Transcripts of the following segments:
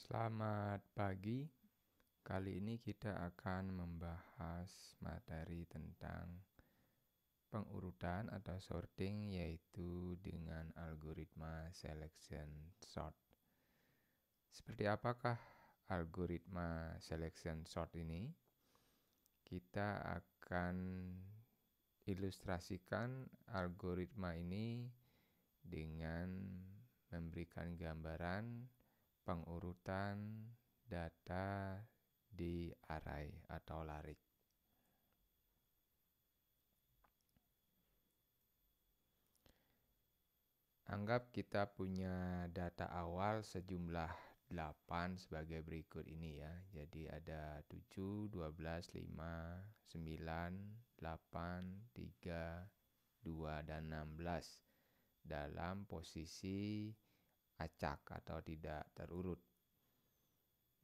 Selamat pagi. Kali ini kita akan membahas materi tentang pengurutan atau sorting, yaitu dengan algoritma selection sort. Seperti apakah algoritma selection sort ini? Kita akan ilustrasikan algoritma ini dengan memberikan gambaran pengurutan data di array atau larik. Anggap kita punya data awal sejumlah 8 sebagai berikut ini ya. Jadi ada 7, 12, 5, 9, 8, 3, 2, dan 16 dalam posisi acak atau tidak terurut.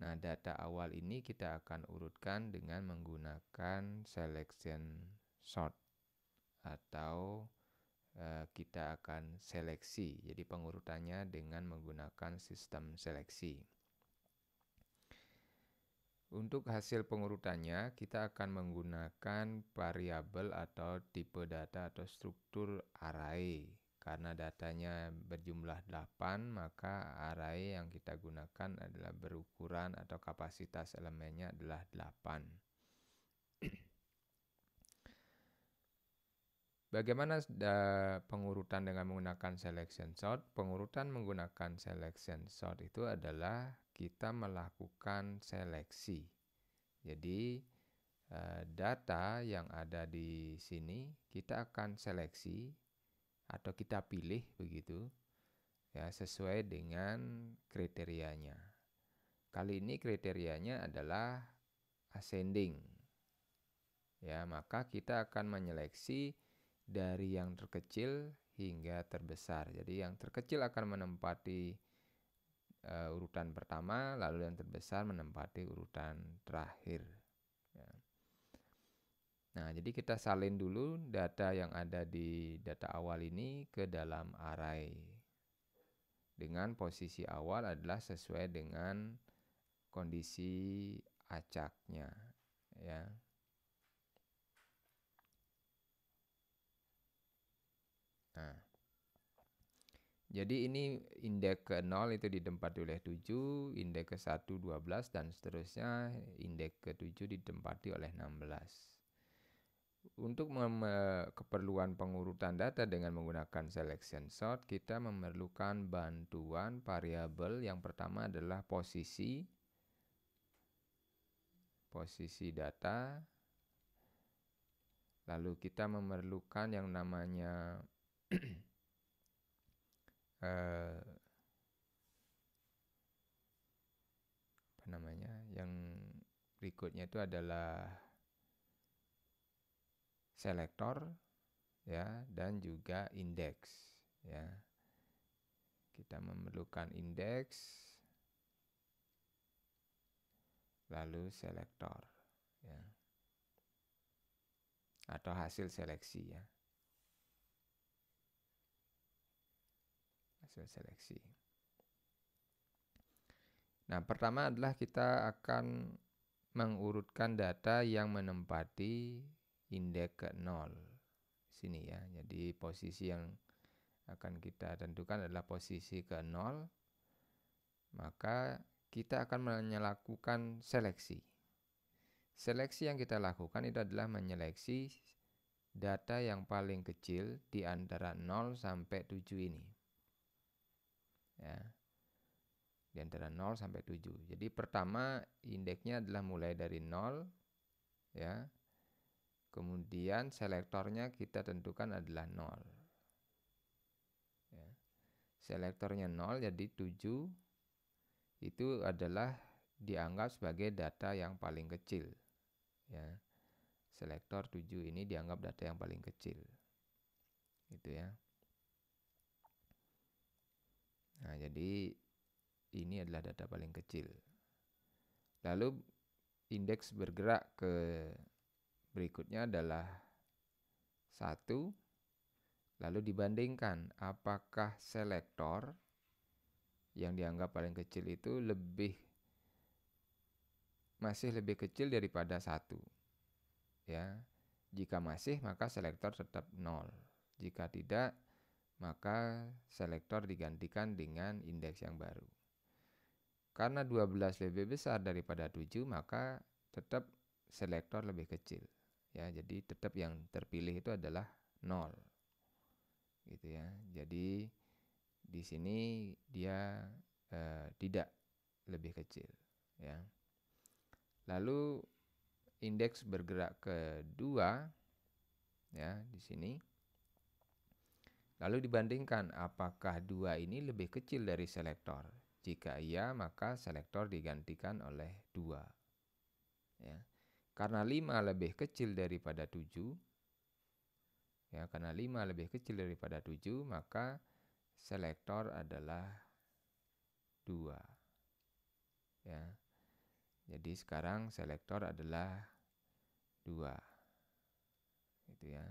Nah, data awal ini kita akan urutkan dengan menggunakan selection sort atau kita akan seleksi. Jadi pengurutannya dengan menggunakan sistem seleksi. Untuk hasil pengurutannya kita akan menggunakan variabel atau tipe data atau struktur array. Karena datanya berjumlah 8, maka array yang kita gunakan adalah berukuran atau kapasitas elemennya adalah 8. Bagaimana pengurutan dengan menggunakan selection sort? Pengurutan menggunakan selection sort itu adalah kita melakukan seleksi. Jadi data yang ada di sini kita akan seleksi atau kita pilih begitu ya, sesuai dengan kriterianya. Kali ini kriterianya adalah ascending. Ya, maka kita akan menyeleksi dari yang terkecil hingga terbesar. Jadi yang terkecil akan menempati urutan pertama, lalu yang terbesar menempati urutan terakhir. Ya. Nah, jadi kita salin dulu data yang ada di data awal ini ke dalam array. Dengan posisi awal adalah sesuai dengan kondisi acaknya, ya. Nah, jadi ini indeks ke 0 itu ditempati oleh 7, indeks ke 1 12 dan seterusnya, indeks ke 7 ditempati oleh 16. Untuk keperluan pengurutan data dengan menggunakan selection sort, kita memerlukan bantuan variabel. Yang pertama adalah posisi data. Lalu kita memerlukan yang namanya yang berikutnya itu adalah selektor ya, dan juga indeks ya. Kita memerlukan indeks lalu selektor ya, atau hasil seleksi ya. Hasil seleksi. Nah, pertama adalah kita akan mengurutkan data yang menempati indeks ke 0 sini ya. Jadi posisi yang akan kita tentukan adalah posisi ke 0. Maka kita akan melakukan seleksi. Seleksi yang kita lakukan itu adalah menyeleksi data yang paling kecil di antara 0 sampai 7 ini. Ya. Di antara 0 sampai 7. Jadi pertama indeksnya adalah mulai dari 0 ya. Kemudian selektornya kita tentukan adalah 0. Ya. Selektornya 0, jadi 7 itu adalah dianggap sebagai data yang paling kecil. Ya. Selektor 7 ini dianggap data yang paling kecil. Gitu ya. Nah, jadi ini adalah data paling kecil. Lalu indeks bergerak ke berikutnya adalah 1. Lalu dibandingkan apakah selektor yang dianggap paling kecil itu lebih masih lebih kecil daripada 1. Ya. Jika masih, maka selektor tetap 0. Jika tidak, maka selektor digantikan dengan indeks yang baru. Karena 12 lebih besar daripada 7, maka tetap selektor lebih kecil. Ya, jadi tetap yang terpilih itu adalah 0. Gitu ya. Jadi di sini dia tidak lebih kecil, ya. Lalu indeks bergerak kedua, ya, di sini. Lalu dibandingkan apakah 2 ini lebih kecil dari selektor. Jika iya, maka selektor digantikan oleh 2. Ya. Karena 5 lebih kecil daripada 7, ya, karena 5 lebih kecil daripada 7, maka selektor adalah 2. Ya. Jadi sekarang selektor adalah 2. Gitu ya.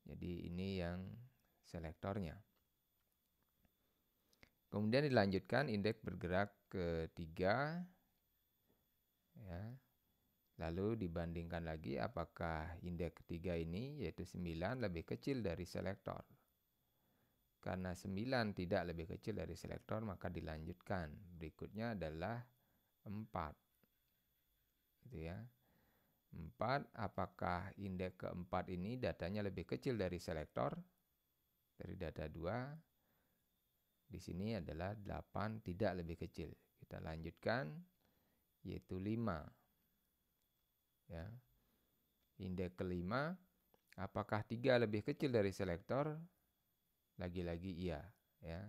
Jadi ini yang selektornya. Kemudian dilanjutkan indeks bergerak ketiga, ya. Lalu dibandingkan lagi apakah indeks ketiga ini yaitu 9 lebih kecil dari selektor. Karena 9 tidak lebih kecil dari selektor, maka dilanjutkan. Berikutnya adalah 4. Gitu ya. 4, apakah indeks keempat ini datanya lebih kecil dari selektor? Dari data 2, di sini adalah 8 tidak lebih kecil. Kita lanjutkan, yaitu 5. Ya. Indeks kelima, apakah 3 lebih kecil dari selektor? Lagi-lagi iya, ya.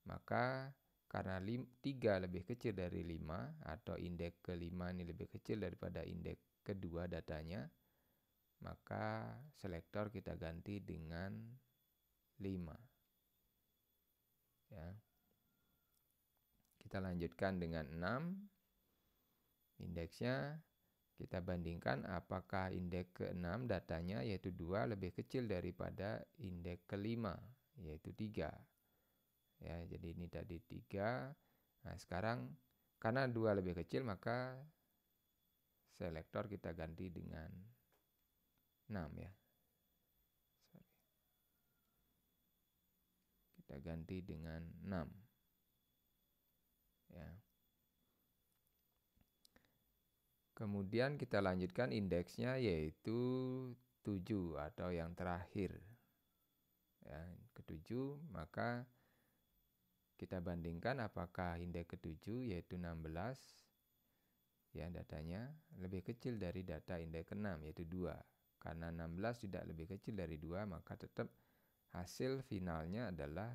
Maka karena 3 lebih kecil dari 5 atau indeks kelima ini lebih kecil daripada indeks kedua datanya, maka selektor kita ganti dengan 5. Ya. Kita lanjutkan dengan 6. Indeksnya kita bandingkan apakah indeks ke-6 datanya yaitu 2 lebih kecil daripada indeks kelima yaitu 3. Ya, jadi ini tadi 3. Nah, sekarang karena 2 lebih kecil maka selektor kita ganti dengan 6, ya. Kita ganti dengan 6. Ya. Kemudian kita lanjutkan indeksnya yaitu 7 atau yang terakhir. Ya, ke-7, maka kita bandingkan apakah indeks ke-7 yaitu 16, ya, datanya lebih kecil dari data indeks ke-6 yaitu 2. Karena 16 tidak lebih kecil dari 2, maka tetap hasil finalnya adalah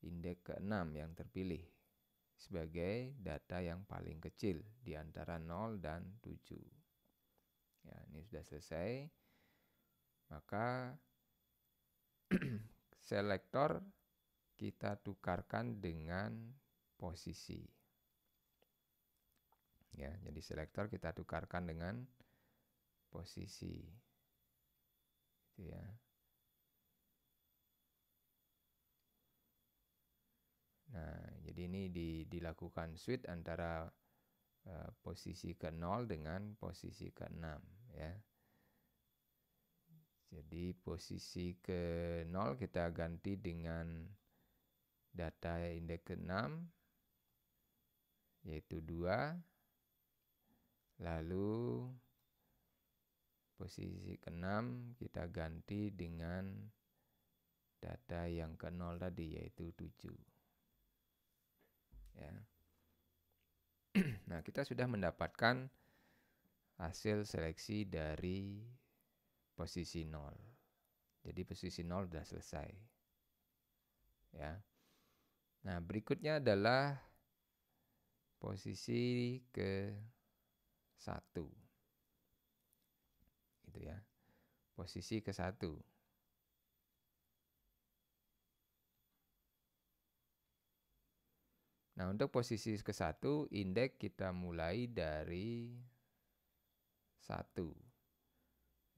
indeks ke-6 yang terpilih sebagai data yang paling kecil di antara 0 dan 7. Ya, ini sudah selesai. Maka selektor kita tukarkan dengan posisi. Ya, jadi selektor kita tukarkan dengan posisi. Gitu ya. Nah, jadi ini dilakukan switch antara posisi ke-0 dengan posisi ke-6, ya. Jadi posisi ke-0 kita ganti dengan data indeks ke-6 yaitu 2. Lalu posisi ke-6 kita ganti dengan data yang ke-0 tadi yaitu 7. Ya. Nah, kita sudah mendapatkan hasil seleksi dari posisi 0. Jadi posisi 0 sudah selesai. Ya. Nah, berikutnya adalah posisi ke-1. Gitu ya. Posisi ke-1. Nah, untuk posisi ke-1 indeks kita mulai dari 1.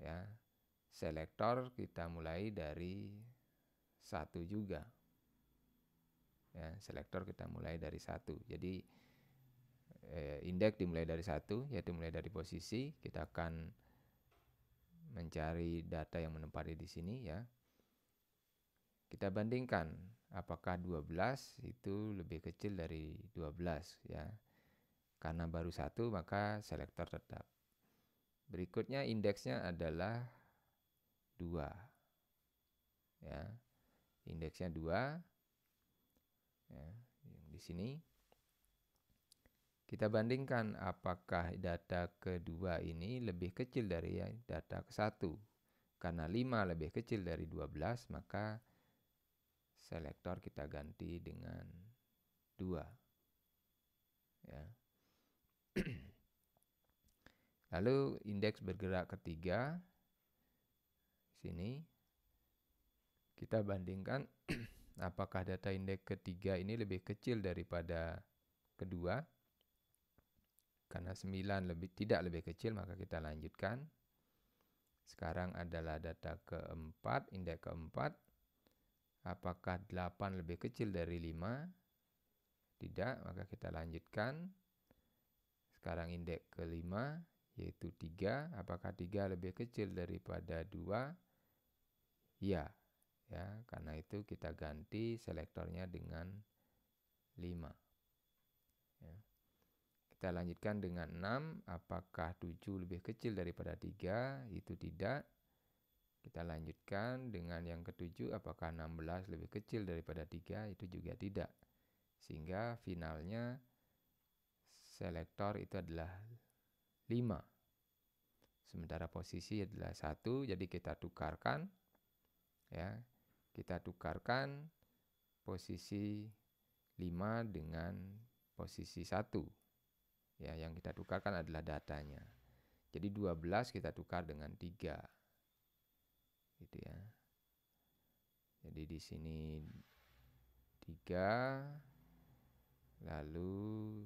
Ya. Selektor kita mulai dari 1 juga. Ya, selektor kita mulai dari 1. Jadi indeks dimulai dari 1, yaitu mulai dari posisi. Kita akan mencari data yang menempati di sini ya. Kita bandingkan apakah 12 itu lebih kecil dari 12 ya. Karena baru 1 maka selektor tetap. Berikutnya indeksnya adalah 2. Ya. Indeksnya 2. Ya, di sini kita bandingkan apakah data kedua ini lebih kecil dari data ke-1. Karena 5 lebih kecil dari 12, maka selektor kita ganti dengan 2. Ya. Lalu indeks bergerak ketiga. Sini kita bandingkan apakah data indeks ketiga ini lebih kecil daripada kedua. Karena 9 tidak lebih kecil, maka kita lanjutkan. Sekarang adalah data keempat, indeks keempat. Apakah 8 lebih kecil dari 5? Tidak, maka kita lanjutkan. Sekarang indeks kelima, yaitu 3. Apakah 3 lebih kecil daripada 2? Ya. Ya, karena itu kita ganti selektornya dengan 5. Ya. Kita lanjutkan dengan 6. Apakah 7 lebih kecil daripada 3? Itu tidak. Kita lanjutkan dengan yang ketujuh. Apakah 16 lebih kecil daripada 3? Itu juga tidak. Sehingga finalnya selektor itu adalah 5. Sementara posisi adalah 1. Jadi kita tukarkan. Ya, kita tukarkan posisi 5 dengan posisi 1. Ya, yang kita tukarkan adalah datanya. Jadi 12 kita tukar dengan 3. Gitu ya. Jadi di sini 3, lalu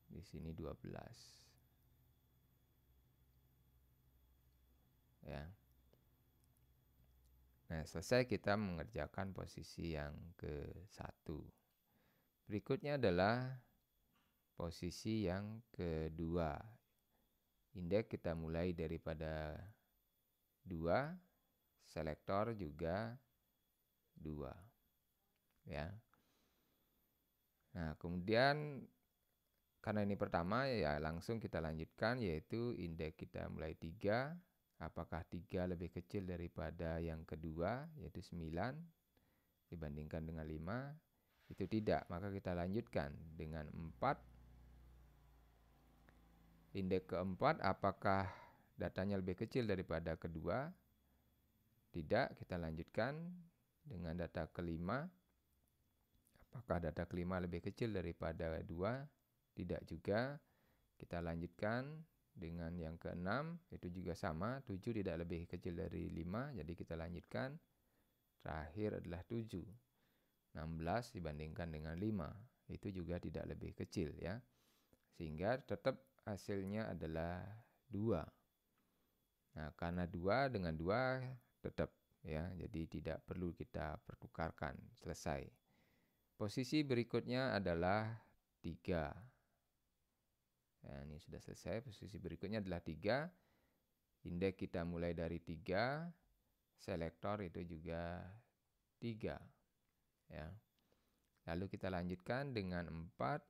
di sini 12. Ya. Nah, selesai kita mengerjakan posisi yang ke-1. Berikutnya adalah posisi yang kedua. Indeks kita mulai daripada 2, selektor juga 2. Ya. Nah, kemudian karena ini pertama ya langsung kita lanjutkan, yaitu indeks kita mulai 3. Apakah 3 lebih kecil daripada yang kedua, yaitu 9 dibandingkan dengan 5? Itu tidak, maka kita lanjutkan dengan 4. Indeks keempat, apakah datanya lebih kecil daripada kedua? Tidak, kita lanjutkan dengan data kelima. Apakah data kelima lebih kecil daripada 2? Tidak juga. Kita lanjutkan dengan yang keenam, itu juga sama, 7 tidak lebih kecil dari 5, jadi kita lanjutkan. Terakhir adalah 7. 16 dibandingkan dengan 5, itu juga tidak lebih kecil ya. Sehingga tetap hasilnya adalah 2. Nah, karena 2 dengan 2 tetap ya, jadi tidak perlu kita pertukarkan, selesai. Posisi berikutnya adalah 3. Ya, ini sudah selesai. Posisi berikutnya adalah 3. Indeks kita mulai dari 3. Selektor itu juga 3. Ya. Lalu kita lanjutkan dengan 4.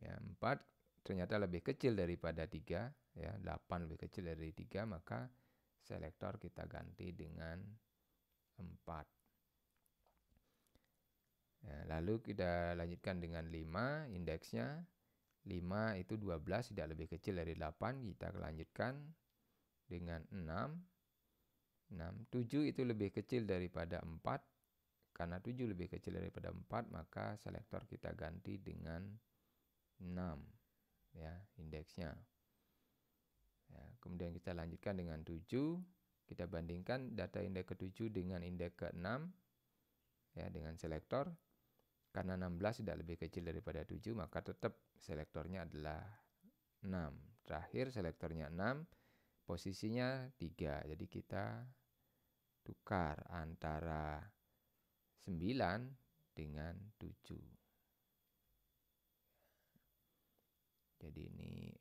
Ya, 4 ternyata lebih kecil daripada 3. Ya, 8 lebih kecil dari 3, maka selektor kita ganti dengan 4. Ya, lalu kita lanjutkan dengan 5, indeksnya 5 itu 12 tidak lebih kecil dari 8, kita lanjutkan dengan 6. 7 itu lebih kecil daripada 4, karena 7 lebih kecil daripada 4, maka selektor kita ganti dengan 6 ya, indeksnya. Ya, kemudian kita lanjutkan dengan 7, kita bandingkan data indeks ke-7 dengan indeks ke-6 ya, dengan selektor. Karena 16 tidak lebih kecil daripada 7, maka tetap selektornya adalah 6. Terakhir selektornya 6, posisinya 3. Jadi kita tukar antara 9 dengan 7. Jadi ini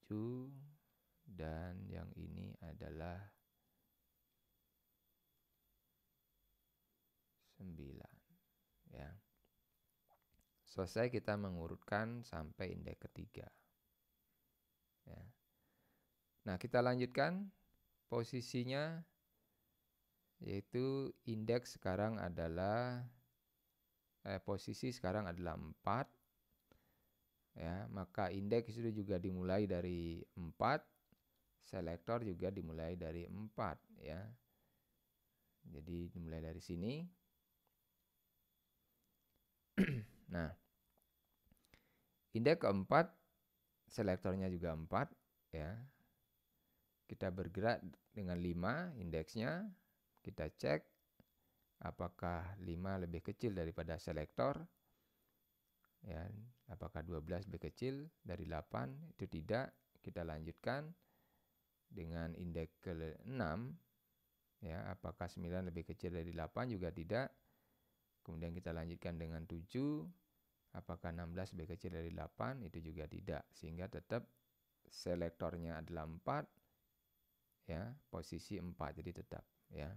7 dan yang ini adalah 9 ya. Selesai kita mengurutkan sampai indeks ketiga. Ya. Nah, kita lanjutkan posisinya, yaitu indeks sekarang adalah posisi sekarang adalah 4 ya, maka indeks itu juga dimulai dari 4, selektor juga dimulai dari 4 ya. Jadi dimulai dari sini. Nah, indeks keempat, selektornya juga 4 ya. Kita bergerak dengan 5 indeksnya, kita cek apakah 5 lebih kecil daripada selektor ya, apakah 12 lebih kecil dari 8, itu tidak. Kita lanjutkan dengan indeks ke-6 ya, apakah 9 lebih kecil dari 8, juga tidak. Kemudian kita lanjutkan dengan 7, apakah 16 lebih kecil dari 8, itu juga tidak. Sehingga tetap selektornya adalah 4 ya, posisi 4, jadi tetap ya.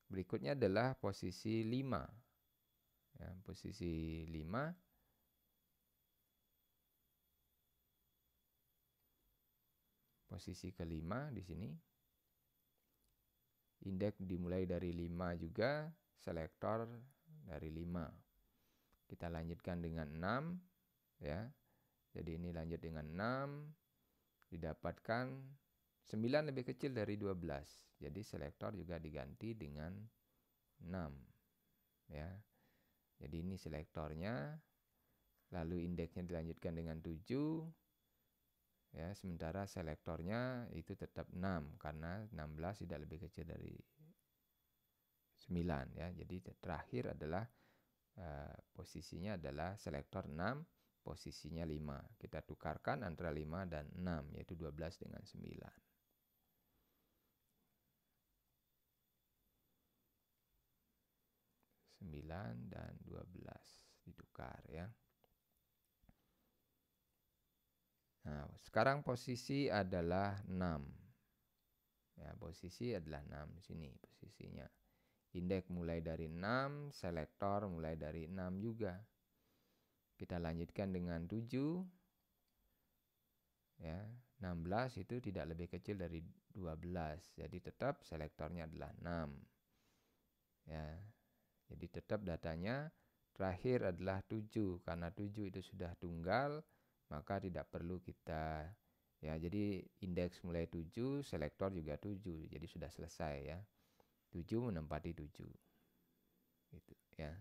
Berikutnya adalah posisi 5 ya, posisi 5. Posisi kelima di sini. Indeks dimulai dari 5 juga, selektor dari 5. Kita lanjutkan dengan 6 ya. Jadi ini lanjut dengan 6, didapatkan 9 lebih kecil dari 12. Jadi selektor juga diganti dengan 6 ya. Jadi ini selektornya. Lalu indeksnya dilanjutkan dengan 7 ya, sementara selektornya itu tetap 6 karena 16 tidak lebih kecil dari 9 ya. Jadi terakhir adalah posisinya adalah selektor 6, posisinya 5. Kita tukarkan antara 5 dan 6, yaitu 12 dengan 9. 9 dan 12 ditukar ya. Nah, sekarang posisi adalah 6. Ya, posisi adalah 6 di sini posisinya. Indeks mulai dari 6, selektor mulai dari 6 juga. Kita lanjutkan dengan 7. Ya, 16 itu tidak lebih kecil dari 12. Jadi tetap selektornya adalah 6. Ya. Jadi tetap datanya terakhir adalah 7. Karena 7 itu sudah tunggal, maka tidak perlu kita ya, jadi indeks mulai 7, selektor juga 7. Jadi sudah selesai ya. 7 menempati 7. Gitu ya.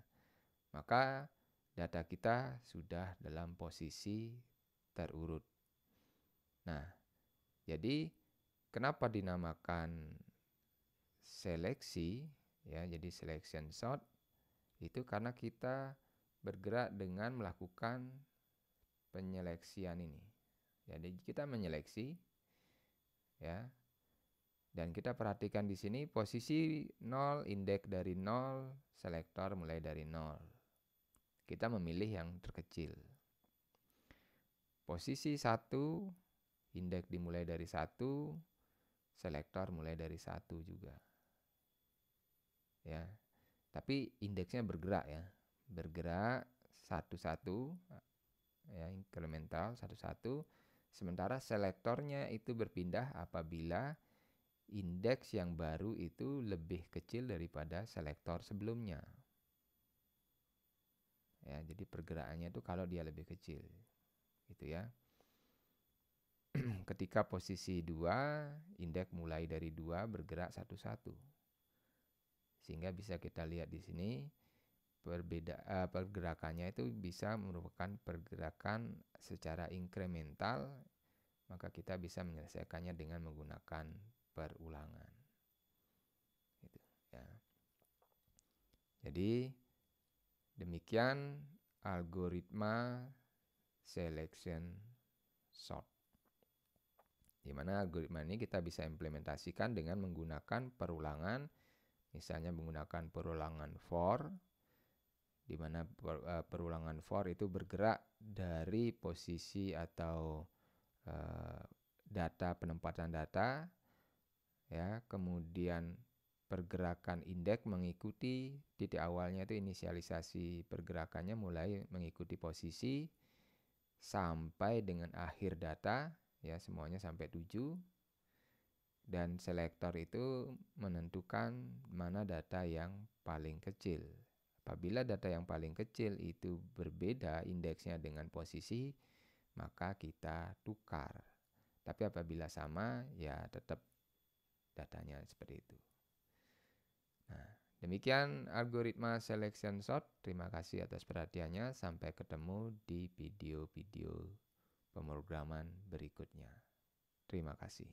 Maka data kita sudah dalam posisi terurut. Nah, jadi kenapa dinamakan seleksi ya, jadi selection sort itu karena kita bergerak dengan melakukan penyeleksian ini. Jadi kita menyeleksi ya. Dan kita perhatikan di sini posisi 0, indeks dari 0, selektor mulai dari 0. Kita memilih yang terkecil. Posisi 1, indeks dimulai dari 1, selektor mulai dari 1 juga. Ya. Tapi indeksnya bergerak ya. Bergerak satu-satu ya, inkremental satu-satu. Sementara selektornya itu berpindah apabila indeks yang baru itu lebih kecil daripada selektor sebelumnya. Ya, jadi pergerakannya itu kalau dia lebih kecil. Gitu ya. Ketika posisi 2, indeks mulai dari 2 bergerak satu-satu. Sehingga bisa kita lihat di sini pergerakannya itu bisa merupakan pergerakan secara inkremental, maka kita bisa menyelesaikannya dengan menggunakan perulangan. Gitu, ya. Jadi demikian algoritma selection sort. Di mana algoritma ini kita bisa implementasikan dengan menggunakan perulangan, misalnya menggunakan perulangan for, di mana perulangan for itu bergerak dari posisi atau data penempatan data, ya, kemudian pergerakan indeks mengikuti titik awalnya itu inisialisasi pergerakannya mulai mengikuti posisi sampai dengan akhir data, ya, semuanya sampai 7. Dan selektor itu menentukan mana data yang paling kecil. Apabila data yang paling kecil itu berbeda indeksnya dengan posisi, maka kita tukar. Tapi apabila sama, ya tetap datanya seperti itu. Nah, demikian algoritma selection sort. Terima kasih atas perhatiannya. Sampai ketemu di video-video pemrograman berikutnya. Terima kasih.